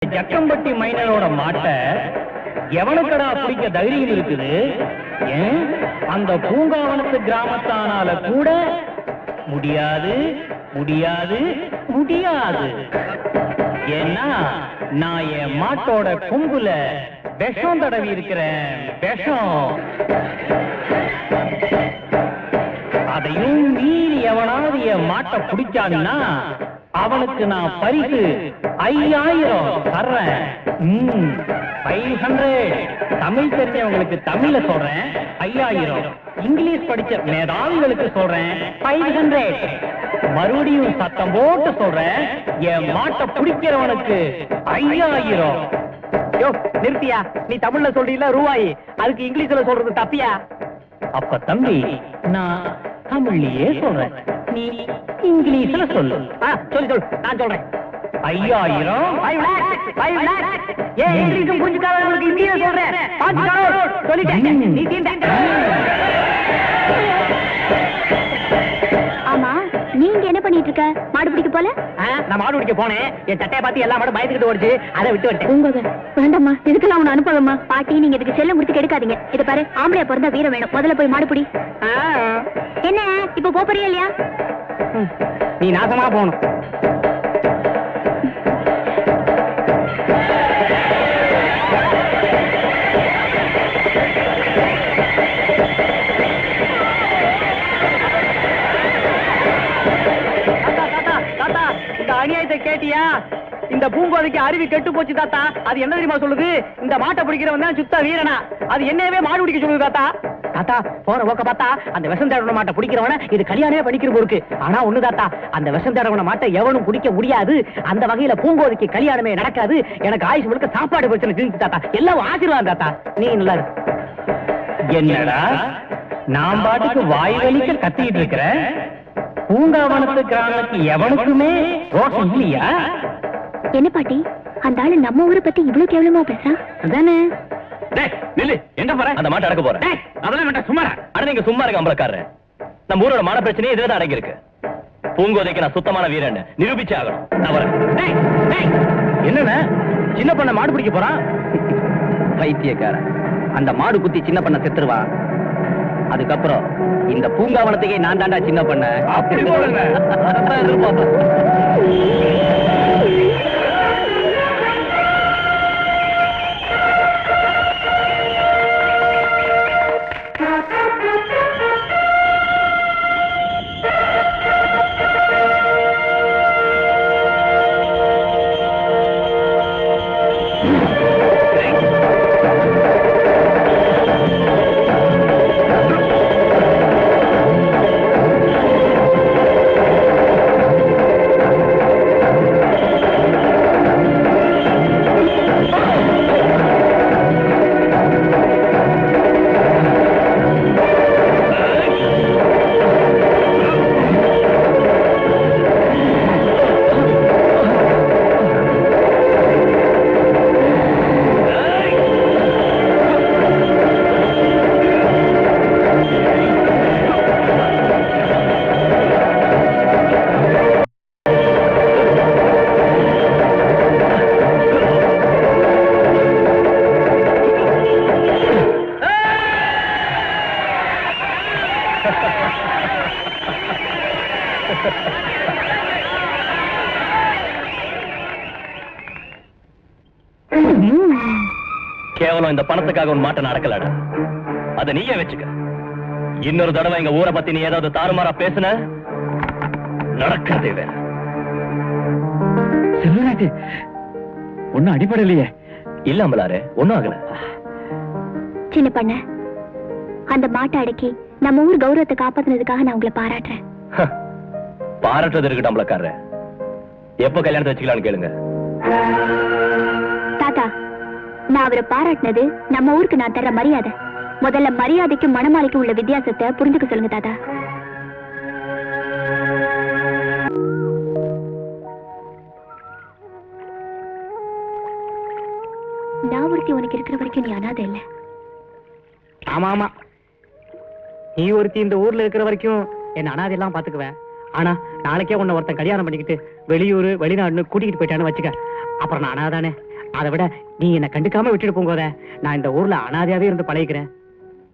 ஜக்கம்பட்டி மைனரோட மாட்டை எவனுக்கடா பிடிக்க தைரியம் இருக்குது? ஏன் அந்த பூங்காவனத்து கிராமத்தானால கூட முடியாது முடியாது முடியாது. ஏன்னா நான் என் மாட்டோட கொம்புல விஷம் தடவி இருக்கிறேன். விஷம். அதையும் மீறி எவனாவது என் மாட்டை பிடிச்சான்னா அவனுக்கு நான் பரிசு 5000 தர்றேன். 500. தமிழ் தெரிஞ்சவங்களுக்கு தமிழ்ல சொல்றேன் 5000. இங்கிலீஷ் படிச்ச மேதாவிகளுக்கு சொல்றேன் 500. மறுபடியும் சத்தம் போட்டு சொல்றேன், என் மாட்டை பிடிக்கிறவனுக்கு 5000. யோ நிறுத்தியா? நீ தமிழ்ல சொல்றீல ரூபாய், அதுக்கு இங்கிலீஷ்ல சொல்றது தப்பியா? அப்ப தம்பி நான் தமிழ்லயே சொல்றேன், நீ இங்கிலீஷ்ல சொல்லு. சொல்லு நான் சொல்றேன். 5000. 5 lakhs. ஏன் இங்கிலீஷ் புரிஞ்சுக்காதவங்களுக்கு இந்தியில சொல்றேன். 5 crore சொல்லிட்டேன். நீ தீண்ட. ஆமா, நீங்க என்ன பண்ணிட்டு இருக்க? மாடு பிடிக்க போல? நான் மாடு பிடிக்க போனேன். என் சட்டையை பார்த்து எல்லா மாடும் பயந்துக்கிட்டு ஓடிச்சு. அதை விட்டு விட்டேன். உங்க வேண்டாம்மா, இதுக்கெல்லாம் உன்னை அனுப்பதம்மா. பாட்டி, நீங்க இதுக்கு செல்லம் கொடுத்து கெடுக்காதீங்க. இதை பாரு, ஆம்பளையா பிறந்தா வீரம் வேணும். முதல்ல போய் மாடு பிடி. என்ன இப்ப போறியா இல்லையா? நீ நாசமா போகணும். அநியாயத்தை கேட்டியா? இந்த பூங்கோதைக்கு அருவி கெட்டு போச்சு தாத்தா. அது என்ன தெரியுமா சொல்லுது? இந்த மாட்டை பிடிக்கிறவன் தான் சுத்த வீரனா. அது என்னவே மாடு பிடிக்க சொல்லுது தாத்தா. தாத்தா போற போக்க பார்த்தா அந்த விஷம் தேடவன மாட்டை பிடிக்கிறவன இது கல்யாணமே பண்ணிக்கிற போருக்கு. ஆனா ஒண்ணு தாத்தா, அந்த விஷம் தேடவன மாட்டை எவனும் பிடிக்க முடியாது. அந்த வகையில பூங்கோதைக்கு கல்யாணமே நடக்காது. எனக்கு ஆயுஷ் முழுக்க சாப்பாடு பிரச்சனை தீர்ந்து தாத்தா. எல்லாம் ஆசீர்வாதம் தாத்தா. நீ நல்லா என்னடா நான் பாட்டுக்கு வாய் வலிக்க கத்திட்டு இருக்கிறேன். பூங்காவனத்து கிராமத்துக்கு எவனுக்குமே ரோஷம் இல்லையா? என்ன பாட்டி, அந்த ஆளு நம்ம ஊரை பத்தி இவ்வளவு கேவலமா பேசுறான்? அதானே? எங்க போற? அந்த மாட்டை அடக்க போறேன். அதெல்லாம் வேண்டாம், சும்மா அட. நீங்க சும்மா இருக்க அம்பலக்காரர். நம்ம ஊரோட மான பிரச்சனையே இதுல தான் அடங்கி இருக்கு. பூங்கோதைக்கு நான் சுத்தமான வீரன் நிரூபிச்சே ஆகணும். நான் வரேன். என்னன்னா சின்ன பண்ண மாடு பிடிக்க போறான்? பைத்தியக்காரன். அந்த மாடு குத்தி சின்ன பண்ண செத்துருவா. அதுக்கப்புறம் இந்த பூங்காவனத்துக்கே நான் தாண்டா சின்ன பண்ண. அப்படி போடுங்க. கேவலம் இந்த பணத்துக்காக உன் மாட்டை நடக்கலடா. அதை நீயே வச்சுக்க. இன்னொரு தடவை எங்க ஊரை பத்தி நீ ஏதாவது தாறுமாறா பேசுன நடக்கிறதே வேற. செல்வராஜ் ஒன்னும் அடிப்படையிலையே இல்ல அம்பலாரே, ஒண்ணும் ஆகல. சின்ன பண்ண, அந்த மாட்டை அடக்கி நம்ம ஊர் கௌரவத்தை காப்பாத்தினதுக்காக நான் உங்களை பாராட்டுறேன். பாராட்டுறது இருக்கட்டும் அம்பலக்காரர். எப்ப கல்யாணத்தை வச்சுக்கலாம்னு கேளுங்க. தாத்தா, நான் அவரை பாராட்டினது நம்ம ஊருக்கு நான் தர்ற மரியாதை. முதல்ல மரியாதைக்கும் மனமாளிக்கும் உள்ள வித்தியாசத்தை புரிஞ்சுக்க சொல்லுங்க தாத்தா. நான் ஒருத்தி உனக்கு இருக்கிற வரைக்கும் நீ அனாதை இல்ல. ஆமா ஆமா, நீ ஒருத்தி இந்த ஊர்ல இருக்கிற வரைக்கும் என்ன அனாதை எல்லாம் பாத்துக்குவேன். ஆனா நாளைக்கே உன்னை ஒருத்தன் கல்யாணம் பண்ணிக்கிட்டு வெளியூர் வெளிநாடுன்னு கூட்டிகிட்டு போயிட்டான்னு வச்சுக்க, அப்புறம் நான் அனாதானே. அதை விட நீ என்ன கண்டுக்காம விட்டுட்டு போங்கோத. நான் இந்த ஊர்ல அனாதையாவே இருந்து பழகிக்கிறேன்.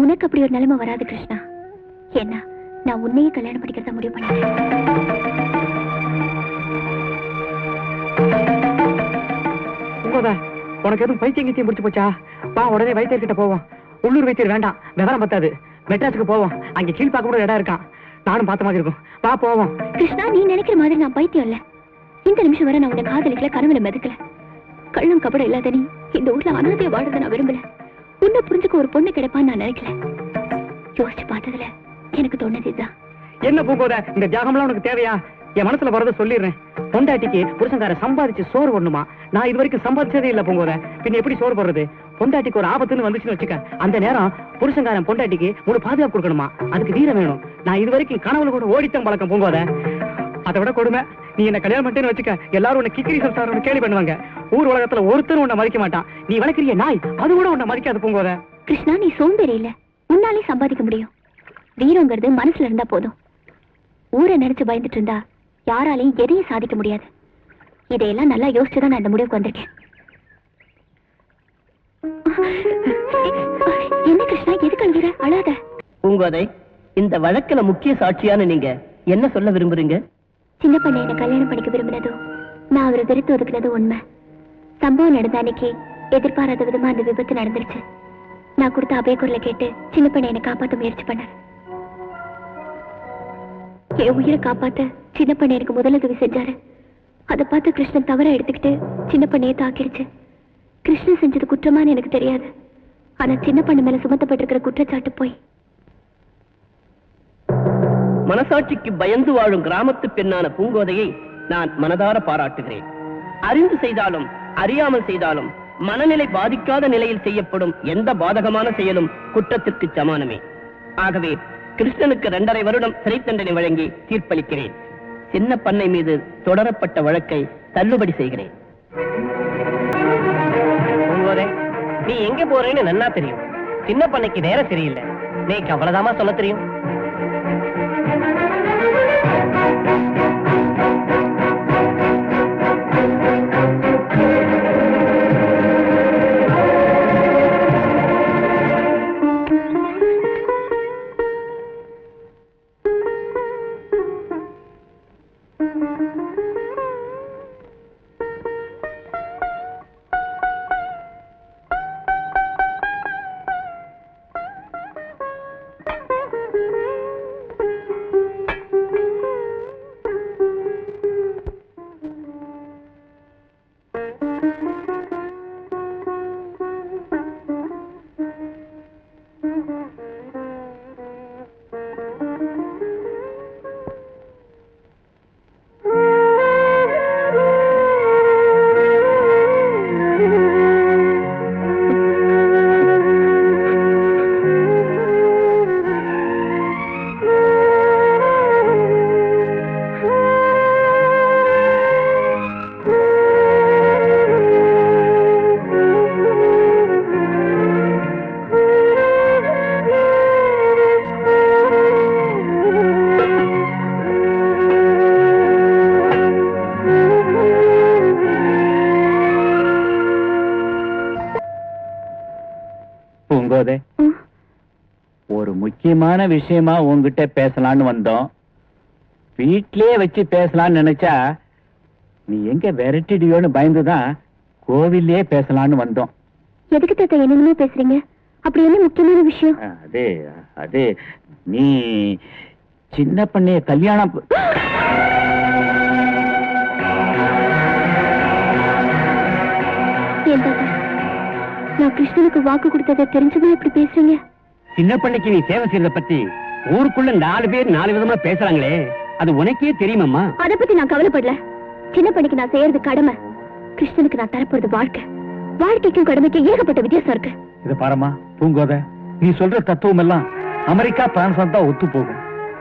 உனக்கு அப்படி ஒரு நிலைமை வராது கிருஷ்ணா. என்ன நான் உன்னையே கல்யாணம் பண்ணிக்கிறத முடிவு பண்ணிட்டேன். உனக்கு எதுவும் பைத்தியம் கித்தியம் முடிச்சு போச்சா? வா உடனே வைத்தியர்கிட்ட போவோம். உள்ளூர் வைத்தியர் வேண்டாம், விவரம் பத்தாது. மெட்ராஸுக்கு போவோம், அங்க கீழ் பார்க்க கூட இடம் இருக்கான். நானும் பார்த்த மாதிரி இருக்கும். வா போவோம். கிருஷ்ணா, நீ நினைக்கிற மாதிரி நான் பைத்தியம் இல்ல. இந்த நிமிஷம் வரை நான் உன்னை காதலிக்கல, கனவுல மிதக்கல. கள்ளம் கபடம் இல்லாத நீ இந்த ஊர்ல அனாதையா வாழ்றத நான் விரும்பல. உன்னை புரிஞ்சுக்க ஒரு பொண்ணு கிடைப்பான்னு நான் நினைக்கல. யோசிச்சு பார்த்ததுல எனக்கு தோணுது இதுதான். என்ன பூங்கோத, இந்த தியாகம்லாம் உனக்கு தேவையா? என் மனசுல வரத சொல்லிடுறேன். பொண்டாட்டிக்கு புருஷன்கார சம்பாதிச்சு சோறு போடணுமா? நான் இது வரைக்கும் சம்பாதிச்சதே இல்ல பூங்கோத. பின்ன எப்படி சோறு போடுறது? பொண்டாட்டிக்கு ஒரு ஆபத்துன்னு வந்துச்சுன்னு வச்சுக்க, அந்த நேரம் புருஷன்காரன் பொண்டாட்டிக்கு முழு பாதுகாப்பு கொடுக்கணுமா? அதுக்கு வீரம் வேணும். நான் இது வரைக்கும் கனவுல கூட ஓடித்தான் பழக்கம் பூங்கோத. அதை விட கொடுமை, நீ என்ன கல்யாணம் பண்ணிட்டேன்னு வச்சுக்க, எல்லாரும் உன்னை கிக்கிரி சம்சாரம் கேள்வி பண்ணுவாங்க. ஊர் உலகத்துல ஒருத்தரும் உன்னை மதிக்க மாட்டான். நீ வளர்க்கிறிய நாய், அது கூட உன்னை மதிக்காது பூங்கோத. கிருஷ்ணா, நீ சோம்பேறி இல்ல. உன்னாலே சம்பாதிக்க முடியும். வீரங்கிறது மனசுல இருந்தா போதும். ஊரை நினைச்சு பயந்துட்டு இருந்தா யாராலையும் எதையும் சாதிக்க முடியாது. இதையெல்லாம் நல்லா யோசிச்சுதான் நான் இந்த முடிவுக்கு வந்திருக்கேன். என்ன கிருஷ்ணா, எதுக்கு அழுகிற? அழாத. பூங்கோதை, இந்த வழக்குல முக்கிய சாட்சியான நீங்க என்ன சொல்ல விரும்புறீங்க? சின்ன பண்ண என்ன கல்யாணம் பண்ணிக்க விரும்பினதும் நான் அவரை வெறுத்து ஒதுக்குனதும் உண்மை. சம்பவம் நடந்த அன்னைக்கு எதிர்பாராத விதமா அந்த விபத்து நடந்துருச்சு. நான் கொடுத்த அபயக்குரலை கேட்டு சின்ன பண்ண என்னை காப்பாற்ற முயற்சி பண்ணார். என் உயிரை காப்பாத்த சின்ன பண்ண எனக்கு முதலுதவி செஞ்சாரு. அதை பார்த்து கிருஷ்ணன் தவற எடுத்துக்கிட்டு சின்ன பண்ணையை தாக்கிடுச்சு. கிருஷ்ணன் செஞ்சது குற்றமானு எனக்கு தெரியாது. ஆனா சின்ன பண்ண மேல சுமத்தப்பட்டிருக்கிற குற்றச்சாட்டு போய். மனசாட்சிக்கு பயந்து வாழும் கிராமத்து பெண்ணான பூங்கோதையை நான் மனதார பாராட்டுகிறேன். அறிந்து செய்தாலும் அறியாமல் செய்தாலும் மனநிலை பாதிக்காத நிலையில் செய்யப்படும் எந்த பாதகமான செயலும் குற்றத்திற்கு சமானமே. ஆகவே கிருஷ்ணனுக்கு 2.5 வருடம் சிறை தண்டனை வழங்கி தீர்ப்பளிக்கிறேன். சின்ன பண்ணை மீது தொடரப்பட்ட வழக்கை தள்ளுபடி செய்கிறேன். நீ எங்க போறேன்னு நல்லா தெரியும். சின்ன பண்ணைக்கு நேரம் சரியில்லை. நீக்கு அவ்வளவுதாமா சொல்ல தெரியும். ஒரு முக்கியமான விஷயமா உங்ககிட்ட பேசலான்னு வந்தோம். வீட்லயே வச்சு பேசலான்னு நினைச்சா நீ எங்க விரட்டிடியோன்னு பயந்துதான் கோவிலே பேசலான்னு வந்தோம். எதுக்கு தாத்தா என்னென்னமோ பேசுறீங்க? அப்படி என்ன முக்கியமான விஷயம்? அது நீ சின்ன பண்ணைய கல்யாணம் ஏன் தாத்தா, நான் கிருஷ்ணனுக்கு வாக்கு கொடுத்ததை தெரிஞ்சுதான் இப்படி பேசுறீங்க? சின்ன பண்ணைக்கு நீ சேவை செய்யறத பத்தி ஊருக்குள்ள 4 பேர் 4 விதமா பேசுறாங்களே, அது உனக்கே தெரியுமாம்மா? அதை பத்தி நான் கவலைப்படல. சின்ன பண்ணைக்கு நான் செய்யறது கடமை, கிருஷ்ணனுக்கு நான் தரப்போறது வாழ்க்கை. வாழ்க்கைக்கும் கடமைக்கும் ஏகப்பட்ட வித்தியாசம் இருக்கு. இத பாரமா பூங்கோத, நீ சொல்ற தத்துவம் எல்லாம் அமெரிக்கா பிரான்ஸ் தான் ஒத்து போகும்.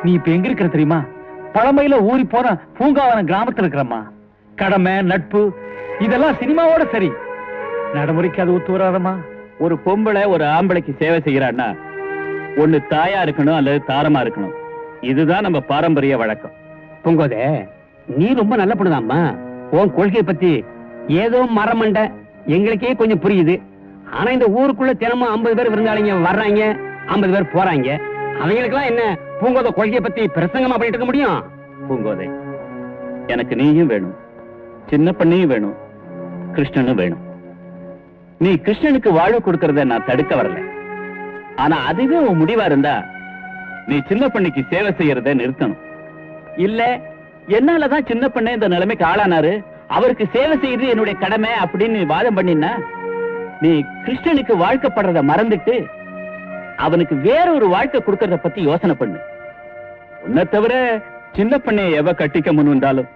நீ இப்ப எங்க இருக்கிற தெரியுமா? பழமையில ஊறி போன பூங்காவன கிராமத்துல இருக்கிறம்மா. கடமை நட்பு இதெல்லாம் சினிமாவோட சரி, நடைமுறைக்கு அது ஒத்து வராதமா. ஒரு பொம்பளை ஒரு ஆம்பளைக்கு சேவை செய்யறான்னா ஒண்ணு தாயா இருக்கணும் அல்லது தாரமா இருக்கணும். இதுதான் நம்ம பாரம்பரிய வழக்கம். பூங்கோதே, நீ ரொம்ப நல்ல பொண்ணுதாம்மா. உன் கொள்கையை பத்தி ஏதோ மரமண்ட எங்களுக்கே கொஞ்சம் புரியுது. ஆனா இந்த ஊருக்குள்ள தினமும் 50 பேர் விருந்தாளிங்க வர்றாங்க, 50 பேர் போறாங்க. அவங்களுக்கெல்லாம் என்ன பூங்கோதை கொள்கையை பத்தி பிரசங்கமா பண்ணிட்டு இருக்க முடியும்? பூங்கோதை, எனக்கு நீயும் வேணும், சின்ன பண்ணையும் வேணும், கிருஷ்ணனும் வேணும். நீ கிருஷ்ணனுக்கு வாழ்வு கொடுக்கறத நான் தடுக்க வரல. ஆனா அதுவே உன் முடிவா இருந்தா நீ சின்ன பண்ணிக்கு சேவை செய்யறத நிறுத்தணும். இல்ல என்னாலதான் சின்ன பண்ண இந்த நிலைமைக்கு ஆளானாரு, அவருக்கு சேவை செய்யறது என்னுடைய கடமை அப்படின்னு வாதம் பண்ணினா நீ கிருஷ்ணனுக்கு வாழ்க்கைப்படுறத மறந்துட்டு அவனுக்கு வேற ஒரு வாழ்க்கை கொடுக்கறத பத்தி யோசனை பண்ணு. உன்னை தவிர சின்ன பண்ணைய எவ கட்டிக்க முன் வந்தாலும்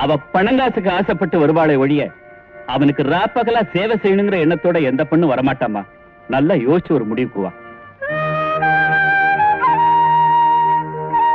அவ பணங்காசுக்கு ஆசைப்பட்டு வருவாளை ஒழிய அவனுக்கு ராப்பகலா சேவை செய்யணுங்கிற எண்ணத்தோட எந்த பொண்ணு வரமாட்டாமா. நல்லா யோசிச்சு ஒரு முடிவுக்கு வா.